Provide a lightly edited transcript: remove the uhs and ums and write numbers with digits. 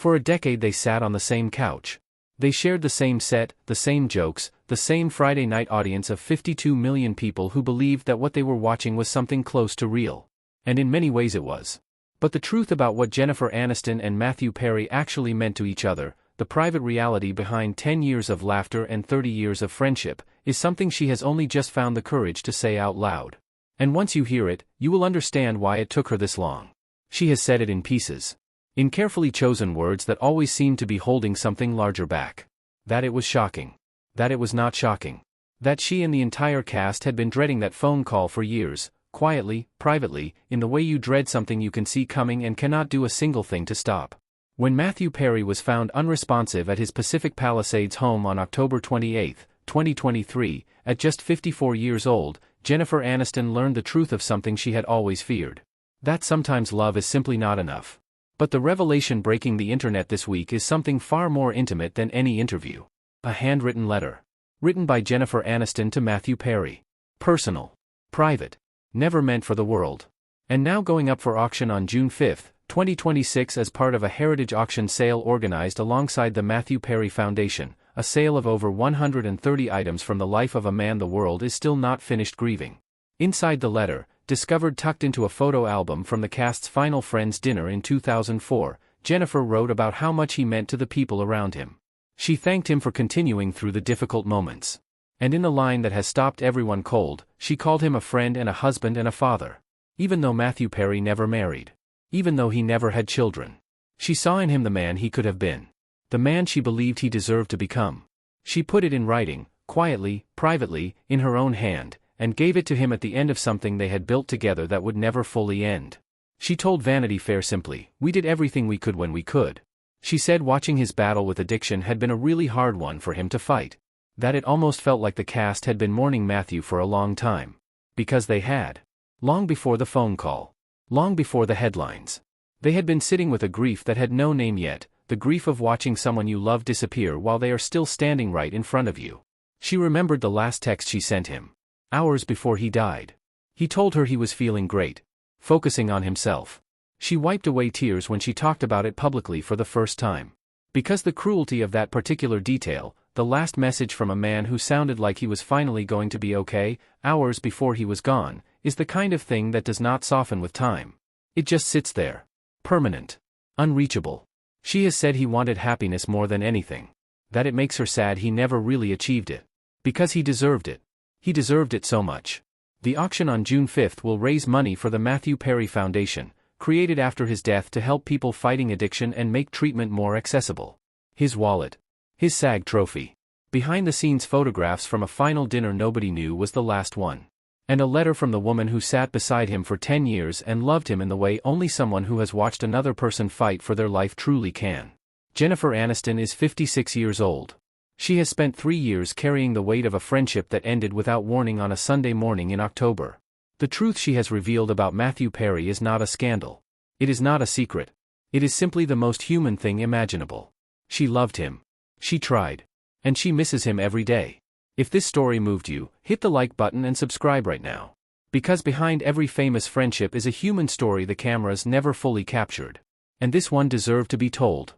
For a decade they sat on the same couch. They shared the same set, the same jokes, the same Friday night audience of 52 million people who believed that what they were watching was something close to real. And in many ways it was. But the truth about what Jennifer Aniston and Matthew Perry actually meant to each other, the private reality behind 10 years of laughter and 30 years of friendship, is something she has only just found the courage to say out loud. And once you hear it, you will understand why it took her this long. She has said it in pieces. In carefully chosen words that always seemed to be holding something larger back. That it was shocking. That it was not shocking. That she and the entire cast had been dreading that phone call for years, quietly, privately, in the way you dread something you can see coming and cannot do a single thing to stop. When Matthew Perry was found unresponsive at his Pacific Palisades home on October 28, 2023, at just 54 years old, Jennifer Aniston learned the truth of something she had always feared. That sometimes love is simply not enough. But the revelation breaking the internet this week is something far more intimate than any interview. A handwritten letter. Written by Jennifer Aniston to Matthew Perry. Personal. Private. Never meant for the world. And now going up for auction on June 5, 2026 as part of a heritage auction sale organized alongside the Matthew Perry Foundation, a sale of over 130 items from the life of a man the world is still not finished grieving. Inside the letter, discovered tucked into a photo album from the cast's final Friends dinner in 2004, Jennifer wrote about how much he meant to the people around him. She thanked him for continuing through the difficult moments. And in a line that has stopped everyone cold, she called him a friend and a husband and a father. Even though Matthew Perry never married. Even though he never had children. She saw in him the man he could have been. The man she believed he deserved to become. She put it in writing, quietly, privately, in her own hand, and gave it to him at the end of something they had built together that would never fully end. She told Vanity Fair simply, "We did everything we could when we could." She said watching his battle with addiction had been a really hard one for him to fight. That it almost felt like the cast had been mourning Matthew for a long time. Because they had. Long before the phone call. Long before the headlines. They had been sitting with a grief that had no name yet, the grief of watching someone you love disappear while they are still standing right in front of you. She remembered the last text she sent him. Hours before he died. He told her he was feeling great. Focusing on himself. She wiped away tears when she talked about it publicly for the first time. Because the cruelty of that particular detail, the last message from a man who sounded like he was finally going to be okay, hours before he was gone, is the kind of thing that does not soften with time. It just sits there. Permanent. Unreachable. She has said he wanted happiness more than anything. That it makes her sad he never really achieved it. Because he deserved it. He deserved it so much. The auction on June 5 will raise money for the Matthew Perry Foundation, created after his death to help people fighting addiction and make treatment more accessible. His wallet. His SAG trophy. Behind-the-scenes photographs from a final dinner nobody knew was the last one. And a letter from the woman who sat beside him for 10 years and loved him in the way only someone who has watched another person fight for their life truly can. Jennifer Aniston is 56 years old. She has spent 3 years carrying the weight of a friendship that ended without warning on a Sunday morning in October. The truth she has revealed about Matthew Perry is not a scandal. It is not a secret. It is simply the most human thing imaginable. She loved him. She tried. And she misses him every day. If this story moved you, hit the like button and subscribe right now. Because behind every famous friendship is a human story the cameras never fully captured. And this one deserved to be told.